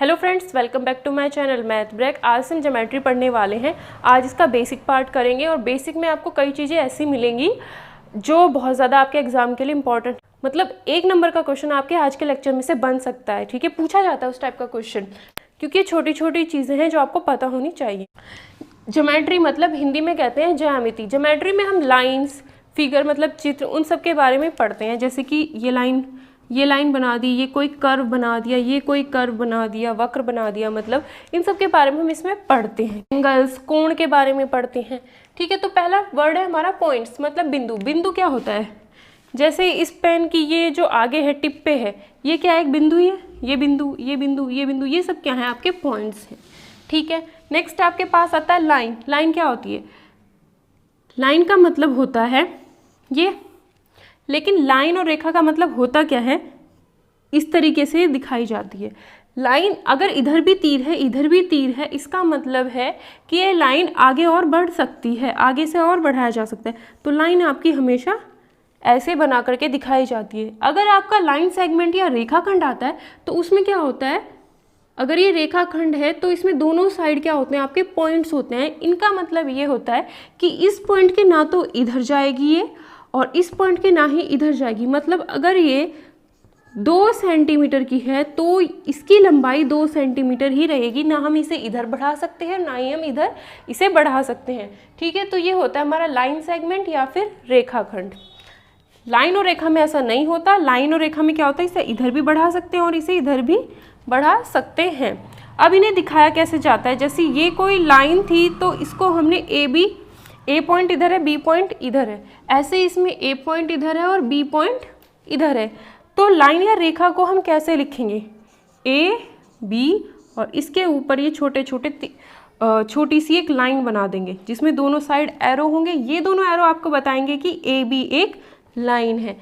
Hello friends, welcome back to my channel math break. आज हम geometry पढ़ने वाले हैं। आज इसका बेसिक पार्ट करेंगे और बेसिक में आपको कई चीज़ें ऐसी मिलेंगी जो बहुत ज़्यादा आपके एग्जाम के लिए इंपॉर्टेंट, मतलब 1 नंबर का क्वेश्चन आपके आज के लेक्चर में से बन सकता है। ठीक है, पूछा जाता है उस टाइप का क्वेश्चन, क्योंकि छोटी छोटी चीज़ें हैं जो आपको पता होनी चाहिए। ज्योमेट्री मतलब हिंदी में कहते हैं ज्यामिति। ज्योमेट्री में हम लाइन्स, फिगर मतलब चित्र, उन सब के बारे में पढ़ते हैं। जैसे कि ये लाइन बना दी, ये कोई कर्व बना दिया, ये कोई कर्व बना दिया, वक्र बना दिया, मतलब इन सब के बारे में हम इसमें पढ़ते हैं। एंगल्स, कोण के बारे में पढ़ते हैं। ठीक है, तो पहला वर्ड है हमारा पॉइंट्स, मतलब बिंदु। बिंदु क्या होता है? जैसे इस पेन की ये जो आगे है, टिप पे है, ये क्या है? एक बिंदु ही है। ये बिंदु, ये बिंदु, ये बिंदु, ये सब क्या है? आपके पॉइंट्स हैं। ठीक है, नेक्स्ट आपके पास आता है लाइन। लाइन क्या होती है? लाइन का मतलब होता है ये, लेकिन लाइन और रेखा का मतलब होता क्या है? इस तरीके से दिखाई जाती है। लाइन अगर इधर भी तीर है, इधर भी तीर है, इसका मतलब है कि ये लाइन आगे और बढ़ सकती है, आगे से और बढ़ाया जा सकता है। तो लाइन आपकी हमेशा ऐसे बना करके दिखाई जाती है। अगर आपका लाइन सेगमेंट या रेखाखंड आता है तो उसमें क्या होता है? अगर ये रेखाखंड है तो इसमें दोनों साइड क्या होते हैं? आपके पॉइंट्स होते हैं। इनका मतलब ये होता है कि इस पॉइंट के ना तो इधर जाएगी ये, और इस पॉइंट के ना ही इधर जाएगी। मतलब अगर ये 2 सेंटीमीटर की है तो इसकी लंबाई 2 सेंटीमीटर ही रहेगी, ना हम इसे इधर बढ़ा सकते हैं ना ही हम इधर इसे बढ़ा सकते हैं। ठीक है, तो ये होता है हमारा लाइन सेगमेंट या फिर रेखाखंड। लाइन और रेखा में ऐसा नहीं होता। लाइन और रेखा में क्या होता है? इसे इधर भी बढ़ा सकते हैं और इसे इधर भी बढ़ा सकते हैं। अब इन्हें दिखाया कैसे जाता है? जैसे ये कोई लाइन थी तो इसको हमने ए पॉइंट इधर है, बी पॉइंट इधर है, ऐसे इसमें ए पॉइंट इधर है और बी पॉइंट इधर है। तो लाइन या रेखा को हम कैसे लिखेंगे? ए बी, और इसके ऊपर ये छोटी सी एक लाइन बना देंगे जिसमें दोनों साइड एरो होंगे। ये दोनों एरो आपको बताएंगे कि ए बी एक लाइन है।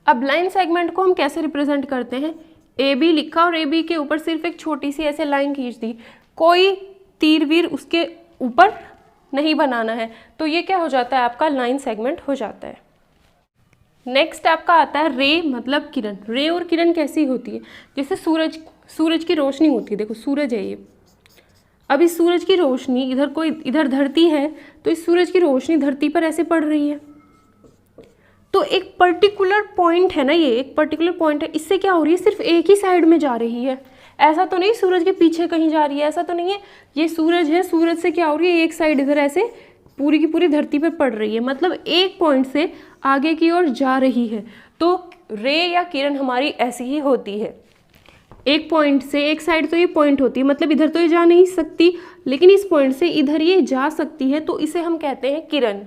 अब लाइन सेगमेंट को हम कैसे रिप्रेजेंट करते हैं? ए बी लिखा और ए बी के ऊपर सिर्फ एक छोटी सी ऐसे लाइन खींच दी, कोई तीर वीर उसके ऊपर नहीं बनाना है, तो ये क्या हो जाता है? आपका लाइन सेगमेंट हो जाता है। नेक्स्ट आपका आता है रे, मतलब किरण। रे और किरण कैसी होती है? जैसे सूरज की रोशनी होती है। देखो सूरज है ये, अब इस सूरज की रोशनी इधर धरती है तो इस सूरज की रोशनी धरती पर ऐसे पड़ रही है। तो एक पर्टिकुलर पॉइंट है ना, ये एक पर्टिकुलर पॉइंट है, इससे क्या हो रही है? सिर्फ एक ही साइड में जा रही है। ऐसा तो नहीं सूरज के पीछे कहीं जा रही है, ऐसा तो नहीं है। ये सूरज है, सूरज से क्या हो रही है? एक साइड इधर ऐसे पूरी की पूरी धरती पर पड़ रही है, मतलब एक पॉइंट से आगे की ओर जा रही है। तो रे या किरण हमारी ऐसी ही होती है। एक पॉइंट से एक साइड तो ये पॉइंट होती है, मतलब इधर तो ये जा नहीं सकती, लेकिन इस पॉइंट से इधर ये जा सकती है, तो इसे हम कहते हैं किरण।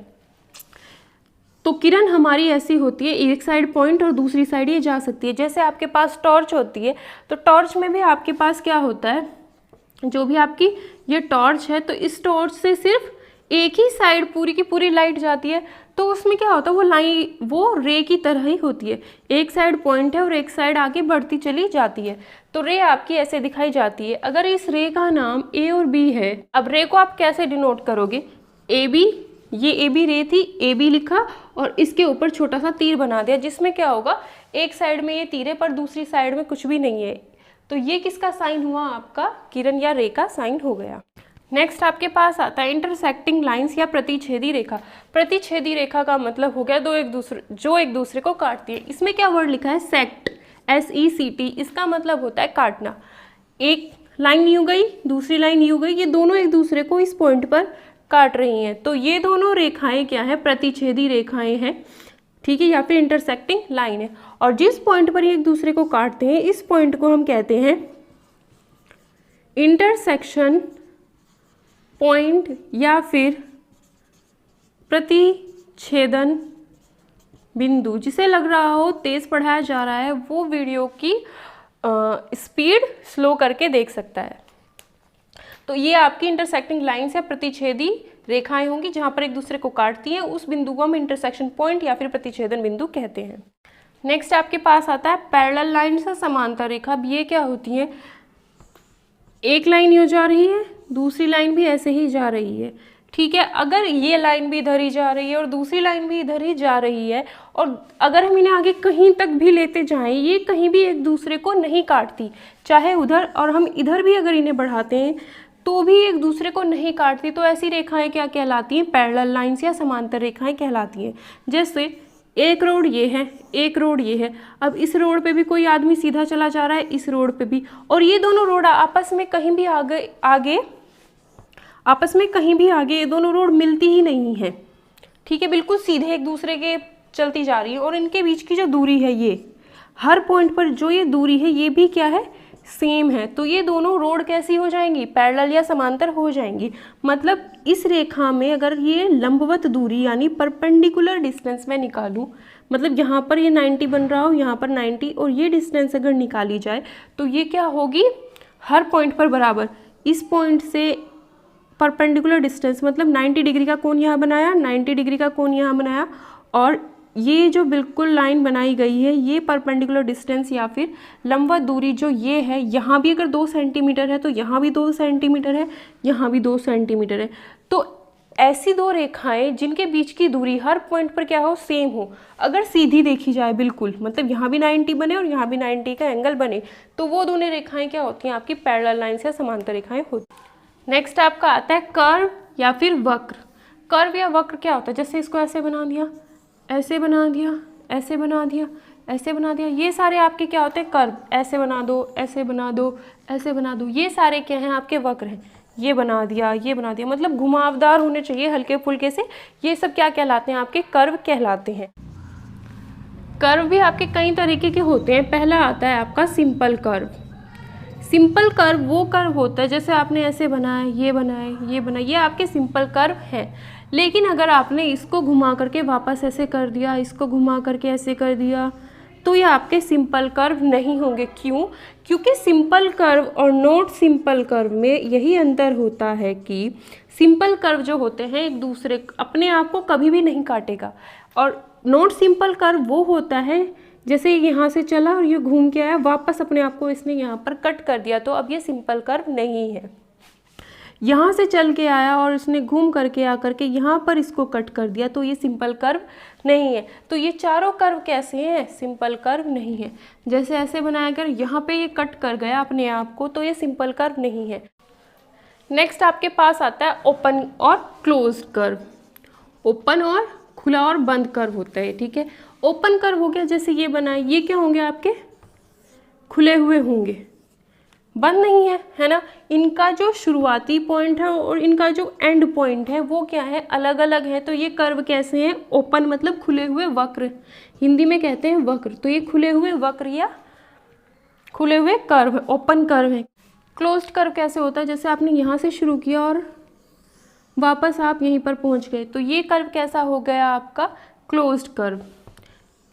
तो किरण हमारी ऐसी होती है, एक साइड पॉइंट और दूसरी साइड ये जा सकती है। जैसे आपके पास टॉर्च होती है, तो टॉर्च में भी आपके पास क्या होता है? जो भी आपकी ये टॉर्च है, तो इस टॉर्च से सिर्फ एक ही साइड पूरी की पूरी लाइट जाती है। तो उसमें क्या होता है? वो रे की तरह ही होती है, एक साइड पॉइंट है और एक साइड आगे बढ़ती चली जाती है। तो रे आपकी ऐसे दिखाई जाती है। अगर इस रे का नाम ए और बी है, अब रे को आप कैसे डिनोट करोगे? ए बी, ये ए बी रे थी, ए बी लिखा और इसके ऊपर छोटा सा तीर बना दिया, जिसमें क्या होगा? एक साइड में ये तीर है पर दूसरी साइड में कुछ भी नहीं है। तो ये किसका साइन हुआ? आपका किरण या रे का साइन हो गया। नेक्स्ट आपके पास आता है इंटरसेक्टिंग लाइंस या प्रतिच्छेदी रेखा। प्रतिच्छेदी रेखा का मतलब हो गया जो एक दूसरे को काटती है। इसमें क्या वर्ड लिखा है? Sect, SECT। इसका मतलब होता है काटना। एक लाइन यूं गई, दूसरी लाइन यूं गई, ये दोनों एक दूसरे को इस पॉइंट पर काट रही हैं। तो ये दोनों रेखाएं क्या है? प्रतिच्छेदी रेखाएं हैं। ठीक है, या फिर इंटरसेक्टिंग लाइन है। और जिस पॉइंट पर ये एक दूसरे को काटते हैं, इस पॉइंट को हम कहते हैं इंटरसेक्शन पॉइंट या फिर प्रतिच्छेदन बिंदु। जिसे लग रहा हो तेज पढ़ाया जा रहा है, वो वीडियो की स्पीड स्लो करके देख सकता है। तो ये आपकी इंटरसेक्टिंग लाइन्स या प्रतिच्छेदी रेखाएं होंगी जहां पर एक दूसरे को काटती हैं। उस बिंदु को हम इंटरसेक्शन पॉइंट या फिर प्रतिच्छेदन बिंदु कहते हैं। नेक्स्ट आपके पास आता है पैरेलल लाइन्स या समांतर रेखा। अब ये क्या होती है? एक लाइन यूं जा रही है, दूसरी लाइन भी ऐसे ही जा रही है, ठीक है। अगर ये लाइन भी इधर ही जा रही है और दूसरी लाइन भी इधर ही जा रही है, और अगर हम इन्हें आगे कहीं तक भी लेते जाएं, ये कहीं भी एक दूसरे को नहीं काटती, चाहे उधर और हम इधर भी अगर इन्हें बढ़ाते हैं तो भी एक दूसरे को नहीं काटती। तो ऐसी रेखाएं क्या कहलाती हैं? पैरेलल लाइंस या समांतर रेखाएं कहलाती हैं। जैसे एक रोड ये है, एक रोड ये है, अब इस रोड पे भी कोई आदमी सीधा चला जा रहा है, इस रोड पे भी, और ये दोनों रोड आपस में कहीं भी आगे आपस में कहीं भी आगे ये दोनों रोड मिलती ही नहीं है, ठीक है, बिल्कुल सीधे एक दूसरे के चलती जा रही है। और इनके बीच की जो दूरी है, ये हर पॉइंट पर जो ये दूरी है ये भी क्या है? सेम है। तो ये दोनों रोड कैसी हो जाएंगी? पैरेलल या समांतर हो जाएंगी। मतलब इस रेखा में अगर ये लंबवत दूरी यानी परपेंडिकुलर डिस्टेंस मैं निकालूं, मतलब यहाँ पर ये 90 बन रहा हो, यहाँ पर 90, और ये डिस्टेंस अगर निकाली जाए तो ये क्या होगी? हर पॉइंट पर बराबर। इस पॉइंट से परपेंडिकुलर डिस्टेंस मतलब 90 डिग्री का कोण यहाँ बनाया, 90 डिग्री का कोण यहाँ बनाया, और ये जो बिल्कुल लाइन बनाई गई है ये परपेंडिकुलर डिस्टेंस या फिर लंबवत दूरी जो ये है, यहाँ भी अगर 2 सेंटीमीटर है तो यहाँ भी 2 सेंटीमीटर है, यहाँ भी 2 सेंटीमीटर है। तो ऐसी दो रेखाएं जिनके बीच की दूरी हर पॉइंट पर क्या हो? सेम हो। अगर सीधी देखी जाए बिल्कुल, मतलब यहाँ भी 90 बने और यहाँ भी 90 का एंगल बने, तो वो दोनों रेखाएं क्या होती हैं? आपकी पैरेलल लाइंस या समांतर रेखाएं होती हैं। नेक्स्ट आपका आता है कर्व या फिर वक्र। कर्व या वक्र क्या होता है? जैसे इसको ऐसे बना दिया, ऐसे बना दिया, ऐसे बना दिया, ऐसे बना दिया, ये सारे आपके क्या होते हैं? कर्व। ऐसे बना दो, ऐसे बना दो, ऐसे बना दो, ये सारे क्या हैं? आपके वक्र हैं। ये बना दिया, ये बना दिया, मतलब घुमावदार होने चाहिए हल्के फुल्के से, ये सब क्या कहलाते हैं? आपके कर्व कहलाते हैं। कर्व भी आपके कई तरीके के होते हैं। पहला आता है आपका सिंपल कर्व। सिंपल कर्व वो कर्व होता है जैसे आपने ऐसे बनाया, ये बनाए, ये बनाए, ये आपके सिंपल कर्व है। लेकिन अगर आपने इसको घुमा करके वापस ऐसे कर दिया, इसको घुमा करके ऐसे कर दिया, तो ये आपके सिंपल कर्व नहीं होंगे। क्यों? क्योंकि सिंपल कर्व और नॉट सिंपल कर्व में यही अंतर होता है कि सिंपल कर्व जो होते हैं एक दूसरे अपने आप को कभी भी नहीं काटेगा, और नॉट सिंपल कर्व वो होता है जैसे यहाँ से चला और ये घूम के आया, वापस अपने आप को इसने यहाँ पर कट कर दिया, तो अब ये सिंपल कर्व नहीं है। यहाँ से चल के आया और इसने घूम करके आकर के यहाँ पर इसको कट कर दिया, तो ये सिंपल कर्व नहीं है। तो ये चारों कर्व कैसे हैं? सिंपल कर्व नहीं है। जैसे ऐसे बनाया कर यहाँ पे ये कट कर गया अपने आप को, तो ये सिंपल कर्व नहीं है। नेक्स्ट आपके पास आता है ओपन और क्लोज्ड कर्व। ओपन और खुला और बंद कर्व होता है, ठीक है। ओपन कर्व हो गया जैसे ये बनाए, ये क्या होंगे? आपके खुले हुए होंगे, बंद नहीं है, है ना। इनका जो शुरुआती पॉइंट है और इनका जो एंड पॉइंट है वो क्या है? अलग अलग है। तो ये कर्व कैसे हैं? ओपन मतलब खुले हुए वक्र, हिंदी में कहते हैं वक्र। तो ये खुले हुए वक्र या खुले हुए कर्व ओपन कर्व है। क्लोज्ड कर्व कैसे होता है? जैसे आपने यहाँ से शुरू किया और वापस आप यहीं पर पहुँच गए, तो ये कर्व कैसा हो गया? आपका क्लोज्ड कर्व।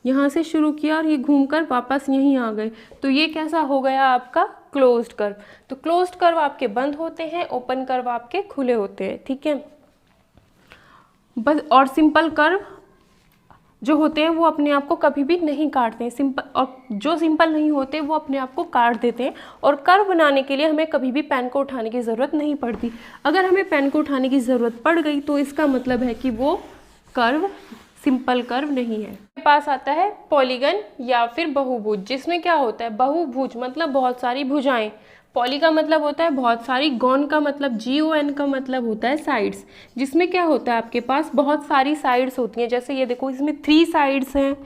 यहाँ से शुरू किया और ये घूमकर वापस यहीं आ गए, तो ये कैसा हो गया? आपका क्लोज्ड कर्व। तो क्लोज्ड कर्व आपके बंद होते हैं, ओपन कर्व आपके खुले होते हैं, ठीक है। बस और सिंपल कर्व जो होते हैं वो अपने आप को कभी भी नहीं काटते हैं। सिंपल और जो सिंपल नहीं होते वो अपने आप को काट देते हैं। और कर्व बनाने के लिए हमें कभी भी पेन को उठाने की ज़रूरत नहीं पड़ती। अगर हमें पेन को उठाने की ज़रूरत पड़ गई तो इसका मतलब है कि वो कर्व सिंपल कर्व नहीं है। मेरे पास आता है पॉलीगन या फिर बहुभुज, जिसमें क्या होता है? बहुभुज मतलब बहुत सारी भुजाएं। पॉली का मतलब होता है बहुत सारी, गॉन का मतलब GON का मतलब होता है साइड्स, जिसमें क्या होता है? आपके पास बहुत सारी साइड्स होती हैं। जैसे ये देखो, इसमें 3 साइड्स हैं,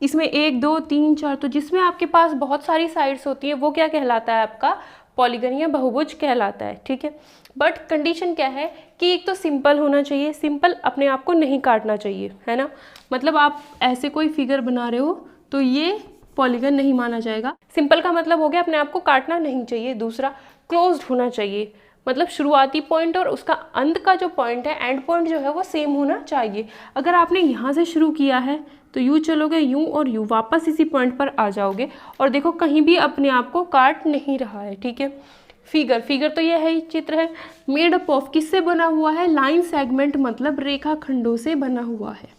इसमें 1 2 3 4, तो जिसमें आपके पास बहुत सारी साइड्स होती हैं वो क्या कहलाता है? आपका पॉलीगन या बहुभुज कहलाता है, ठीक है। बट कंडीशन क्या है कि एक तो सिंपल होना चाहिए, सिंपल अपने आप को नहीं काटना चाहिए, है ना। मतलब आप ऐसे कोई फिगर बना रहे हो तो ये पॉलीगन नहीं माना जाएगा। सिंपल का मतलब हो गया अपने आप को काटना नहीं चाहिए। दूसरा, क्लोज्ड होना चाहिए, मतलब शुरुआती पॉइंट और उसका अंत का जो पॉइंट है, एंड पॉइंट जो है वो सेम होना चाहिए। अगर आपने यहाँ से शुरू किया है तो यूँ चलोगे, यूँ और यूँ, वापस इसी पॉइंट पर आ जाओगे, और देखो कहीं भी अपने आप को काट नहीं रहा है, ठीक है। फिगर तो ये है ही, चित्र है। मेड अप ऑफ किससे बना हुआ है? लाइन सेगमेंट मतलब रेखाखंडों से बना हुआ है।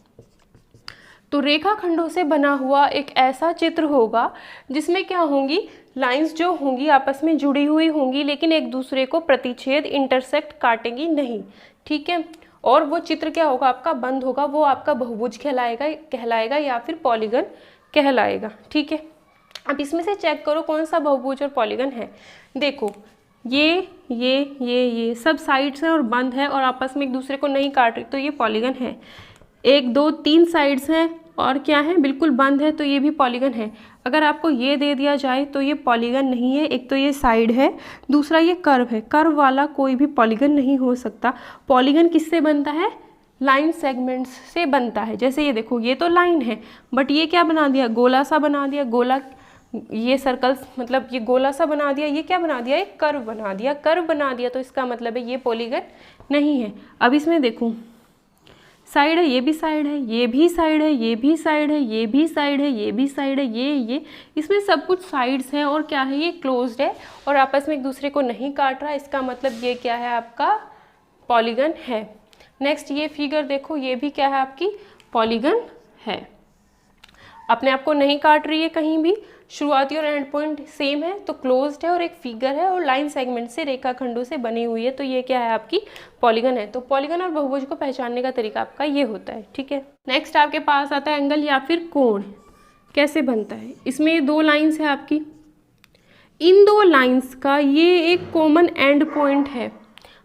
तो रेखाखंडों से बना हुआ एक ऐसा चित्र होगा जिसमें क्या होंगी? लाइंस जो होंगी आपस में जुड़ी हुई होंगी, लेकिन एक दूसरे को प्रतिच्छेद इंटरसेक्ट काटेंगी नहीं, ठीक है। और वो चित्र क्या होगा आपका, बंद होगा, वो आपका बहुभुज कहलाएगा या फिर पॉलीगन कहलाएगा, ठीक है। अब इसमें से चेक करो कौन सा बहुभुज और पॉलीगन है। देखो ये सब साइड्स हैं और बंद है और आपस में एक दूसरे को नहीं काट रही, तो ये पॉलीगन है। 1 2 3 साइड्स हैं और क्या है, बिल्कुल बंद है, तो ये भी पॉलीगन है। अगर आपको ये दे दिया जाए तो ये पॉलीगन नहीं है। एक तो ये साइड है, दूसरा ये कर्व है। कर्व वाला कोई भी पॉलीगन नहीं हो सकता। पॉलीगन किससे बनता है, लाइन सेगमेंट्स से बनता है। जैसे ये देखो, ये तो लाइन है बट ये क्या बना दिया, गोला सा बना दिया। गोला, ये सर्कल मतलब ये गोला सा बना दिया, ये क्या बना दिया, एक कर्व बना दिया। कर्व बना दिया तो इसका मतलब है ये पॉलीगन नहीं है। अब इसमें देखो, साइड है, ये भी साइड है, ये भी साइड है, ये भी साइड है, ये भी साइड है, ये भी साइड है, ये इसमें सब कुछ साइड्स हैं और क्या है, ये क्लोज्ड है और आपस में एक दूसरे को नहीं काट रहा। इसका मतलब ये क्या है, आपका पॉलीगन है। नेक्स्ट ये फिगर देखो, ये भी क्या है, आपकी पॉलीगन है। अपने आप को नहीं काट रही है कहीं भी, शुरुआती और एंड पॉइंट सेम है, तो क्लोज्ड है और एक फिगर है और लाइन सेगमेंट से, रेखाखंडों से बनी हुई है, तो ये क्या है, आपकी पॉलीगन है। तो पॉलीगन और बहुभुज को पहचानने का तरीका आपका ये होता है, ठीक है। नेक्स्ट आपके पास आता है एंगल या फिर कोण, कैसे बनता है। इसमें ये 2 लाइन्स है आपकी, इन 2 लाइन्स का ये एक कॉमन एंड पॉइंट है,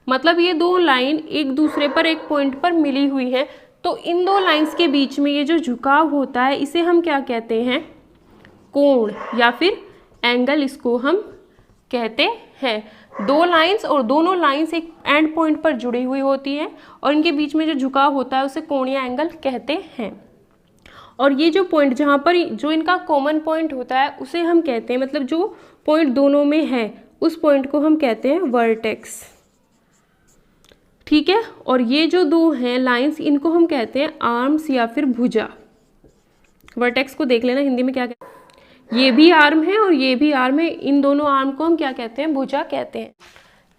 मतलब ये 2 लाइन एक दूसरे पर एक पॉइंट पर मिली हुई है। तो इन 2 लाइन्स के बीच में ये जो झुकाव होता है इसे हम क्या कहते हैं, कोण या फिर एंगल, इसको हम कहते हैं। 2 लाइंस और दोनों लाइंस एक एंड पॉइंट पर जुड़ी हुई होती हैं और इनके बीच में जो झुकाव होता है उसे कोण या एंगल कहते हैं। और ये जो पॉइंट जहाँ पर जो इनका कॉमन पॉइंट होता है उसे हम कहते हैं, मतलब जो पॉइंट दोनों में है उस पॉइंट को हम कहते हैं वर्टेक्स, ठीक है। और ये जो 2 हैं लाइंस, इनको हम कहते हैं आर्म्स या फिर भुजा। वर्टेक्स को देख लेना हिंदी में क्या कहते हैं, ये भी आर्म है और ये भी आर्म है, इन दोनों आर्म को हम क्या कहते हैं, भुजा कहते हैं।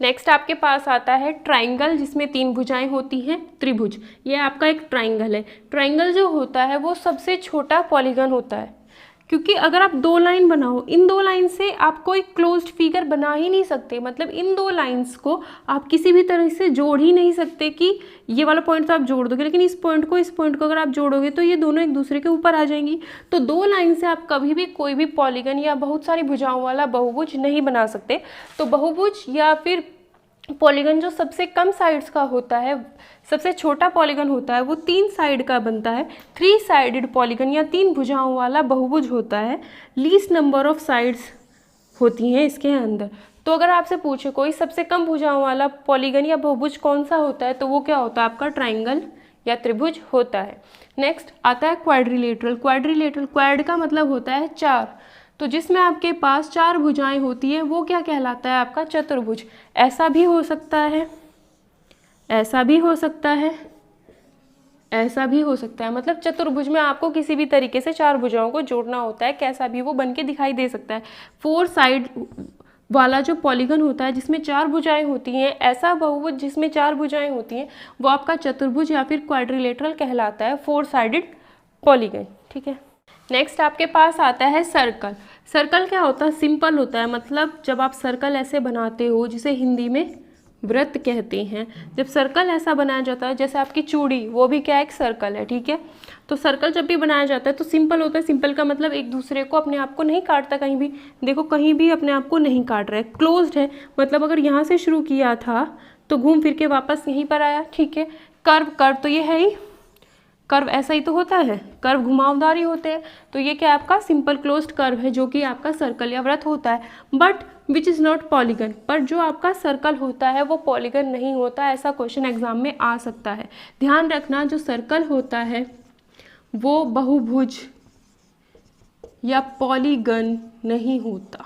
नेक्स्ट आपके पास आता है ट्राइंगल, जिसमें 3 भुजाएं होती हैं, त्रिभुज। ये आपका एक ट्राइंगल है। ट्राइंगल जो होता है वो सबसे छोटा पॉलीगन होता है, क्योंकि अगर आप 2 लाइन बनाओ, इन 2 लाइन से आप कोई क्लोज्ड फिगर बना ही नहीं सकते। मतलब इन 2 लाइंस को आप किसी भी तरह से जोड़ ही नहीं सकते कि ये वाला पॉइंट तो आप जोड़ दोगे, लेकिन इस पॉइंट को अगर आप जोड़ोगे तो ये दोनों एक दूसरे के ऊपर आ जाएंगी। तो 2 लाइन से आप कभी भी कोई भी पॉलीगन या बहुत सारी भुजाओं वाला बहुभुज नहीं बना सकते। तो बहुभुज या फिर पॉलीगन जो सबसे कम साइड्स का होता है, सबसे छोटा पॉलीगन होता है, वो 3 साइड का बनता है। 3 साइडेड पॉलीगन या 3 भुजाओं वाला बहुभुज होता है। लीस्ट नंबर ऑफ साइड्स होती हैं इसके अंदर। तो अगर आपसे पूछे कोई सबसे कम भुजाओं वाला पॉलीगन या बहुभुज कौन सा होता है, तो वो क्या होता है, आपका ट्राइंगल या त्रिभुज होता है। नेक्स्ट आता है क्वाड्रिलेटरल। क्वाड्रिलेटरल, क्वाड का मतलब होता है 4, तो जिसमें आपके पास 4 भुजाएं होती हैं वो क्या कहलाता है, आपका चतुर्भुज। ऐसा भी हो सकता है, ऐसा भी हो सकता है, ऐसा भी हो सकता है। मतलब चतुर्भुज में आपको किसी भी तरीके से 4 भुजाओं को जोड़ना होता है, कैसा भी वो बन के दिखाई दे सकता है। 4 साइड वाला जो पॉलीगन होता है जिसमें 4 भुजाएं होती हैं, ऐसा बहुभुज जिसमें 4 भुजाएं होती हैं, वो आपका चतुर्भुज या फिर क्वाड्रिलेटरल कहलाता है, 4 साइडेड पॉलीगन, ठीक है। नेक्स्ट आपके पास आता है सर्कल। सर्कल क्या होता है, सिंपल होता है। मतलब जब आप सर्कल ऐसे बनाते हो, जिसे हिंदी में वृत्त कहते हैं, जब सर्कल ऐसा बनाया जाता है, जैसे आपकी चूड़ी, वो भी क्या एक सर्कल है, ठीक है। तो सर्कल जब भी बनाया जाता है तो सिंपल होता है। सिंपल का मतलब एक दूसरे को, अपने आप को नहीं काटता कहीं भी। देखो कहीं भी अपने आप को नहीं काट रहा है, क्लोज्ड है। मतलब अगर यहाँ से शुरू किया था तो घूम फिर के वापस यहीं पर आया, ठीक है। कर्व तो ये है ही, कर्व ऐसा ही तो होता है, कर्व घुमावदार ही होते हैं। तो ये क्या आपका सिंपल क्लोज्ड कर्व है, जो कि आपका सर्कल या वृत्त होता है। But which is not polygon, पर जो आपका सर्कल होता है वो पॉलीगन नहीं होता। ऐसा क्वेश्चन एग्जाम में आ सकता है। ध्यान रखना, जो सर्कल होता है वो बहुभुज या पॉलीगन नहीं होता,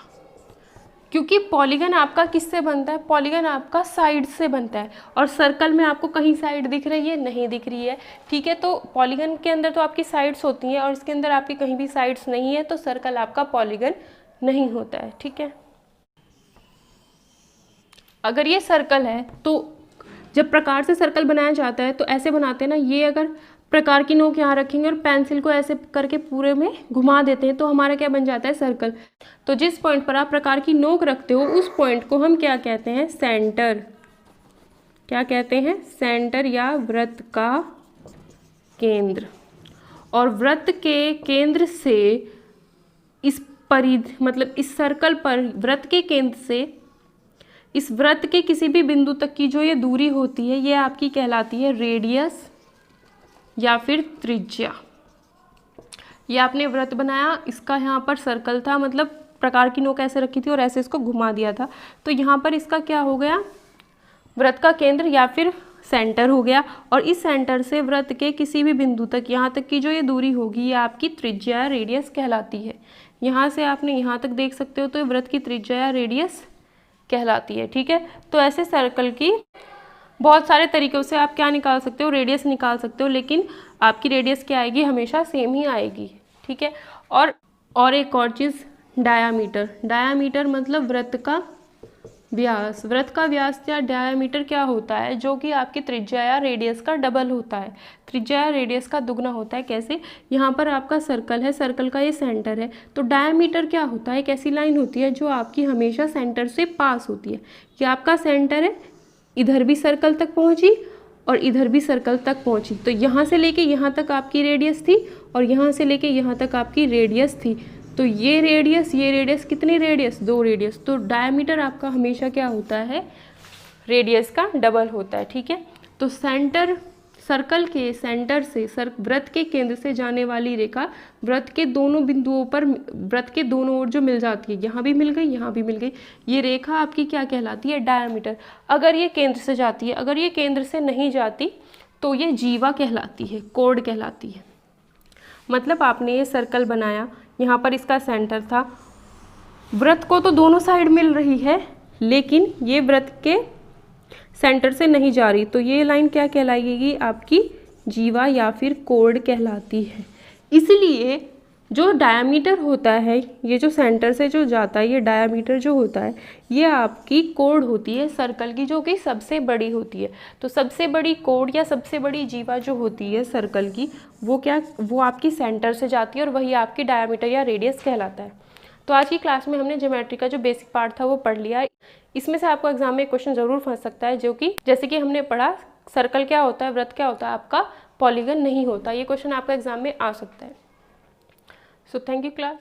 क्योंकि पॉलीगन आपका किससे बनता है, पॉलीगन आपका साइड से बनता है। और सर्कल में आपको कहीं साइड दिख रही है, नहीं दिख रही है, ठीक है। तो पॉलीगन के अंदर तो आपकी साइड्स होती हैं और इसके अंदर आपकी कहीं भी साइड्स नहीं है, तो सर्कल आपका पॉलीगन नहीं होता है, ठीक है। अगर ये सर्कल है तो जब प्रकार से सर्कल बनाया जाता है तो ऐसे बनाते हैं ना, ये अगर प्रकार की नोक यहाँ रखेंगे और पेंसिल को ऐसे करके पूरे में घुमा देते हैं तो हमारा क्या बन जाता है, सर्कल। तो जिस पॉइंट पर आप प्रकार की नोक रखते हो उस पॉइंट को हम क्या कहते हैं, सेंटर। क्या कहते हैं, सेंटर या वृत्त का केंद्र। और वृत्त के केंद्र से इस परिधि मतलब इस सर्कल पर वृत्त के केंद्र से इस वृत्त के किसी भी बिंदु तक की जो ये दूरी होती है ये आपकी कहलाती है रेडियस या फिर त्रिज्या। ये आपने वृत्त बनाया, इसका यहाँ पर सर्कल था, मतलब प्रकार की नोक ऐसे रखी थी और ऐसे इसको घुमा दिया था, तो यहाँ पर इसका क्या हो गया, वृत्त का केंद्र या फिर सेंटर हो गया। और इस सेंटर से वृत्त के किसी भी बिंदु तक यहाँ तक की जो ये दूरी होगी ये आपकी त्रिज्या या रेडियस कहलाती है। यहाँ से आपने यहाँ तक देख सकते हो तो ये वृत्त की त्रिज्या या रेडियस कहलाती है। ठीक है, तो ऐसे सर्कल की बहुत सारे तरीक़ों से आप क्या निकाल सकते हो, रेडियस निकाल सकते हो, लेकिन आपकी रेडियस क्या आएगी, हमेशा सेम ही आएगी। ठीक है, और एक और चीज़, डायामीटर। डायामीटर मतलब वृत्त का व्यास। वृत्त का व्यास या डायामीटर क्या होता है, जो कि आपकी त्रिज्या या रेडियस का डबल होता है, त्रिज्या या रेडियस का दुगना होता है। कैसे, यहाँ पर आपका सर्कल है, सर्कल का ये सेंटर है, तो डायामीटर क्या होता है, एक ऐसी लाइन होती है जो आपकी हमेशा सेंटर से पास होती है। ये आपका सेंटर है, इधर भी सर्कल तक पहुँची और इधर भी सर्कल तक पहुँची, तो यहाँ से लेके यहाँ तक आपकी रेडियस थी और यहाँ से लेके यहाँ तक आपकी रेडियस थी। तो ये रेडियस कितनी रेडियस, 2 रेडियस। तो डायमीटर आपका हमेशा क्या होता है, रेडियस का डबल होता है। ठीक है, तो सेंटर, सर्कल के सेंटर से वृत्त के केंद्र से जाने वाली रेखा वृत्त के दोनों बिंदुओं पर, वृत्त के दोनों ओर जो मिल जाती है, यहाँ भी मिल गई यहाँ भी मिल गई, ये रेखा आपकी क्या कहलाती है, डायमीटर। अगर ये केंद्र से जाती है, अगर ये केंद्र से नहीं जाती तो ये जीवा कहलाती है, कोण कहलाती है। मतलब आपने ये सर्कल बनाया, यहाँ पर इसका सेंटर था, वृत्त को तो दोनों साइड मिल रही है लेकिन ये वृत्त के सेंटर से नहीं जा रही, तो ये लाइन क्या कहलाएगी, आपकी जीवा या फिर कोण कहलाती है। इसलिए जो डायमीटर होता है, ये जो सेंटर से जो जाता है, ये डायमीटर जो होता है ये आपकी कोण होती है सर्कल की, जो कि सबसे बड़ी होती है। तो सबसे बड़ी कोण या सबसे बड़ी जीवा जो होती है सर्कल की, वो आपकी सेंटर से जाती है और वही आपकी डायमीटर या रेडियस कहलाता है। तो आज की क्लास में हमने ज्योमेट्री का जो बेसिक पार्ट था वो पढ़ लिया। इसमें से आपको एग्जाम में क्वेश्चन ज़रूर फंस सकता है, जो कि जैसे कि हमने पढ़ा सर्कल क्या होता है, वृत्त क्या होता है, आपका पॉलीगन नहीं होता। ये क्वेश्चन आपका एग्जाम में आ सकता है। So thank you class.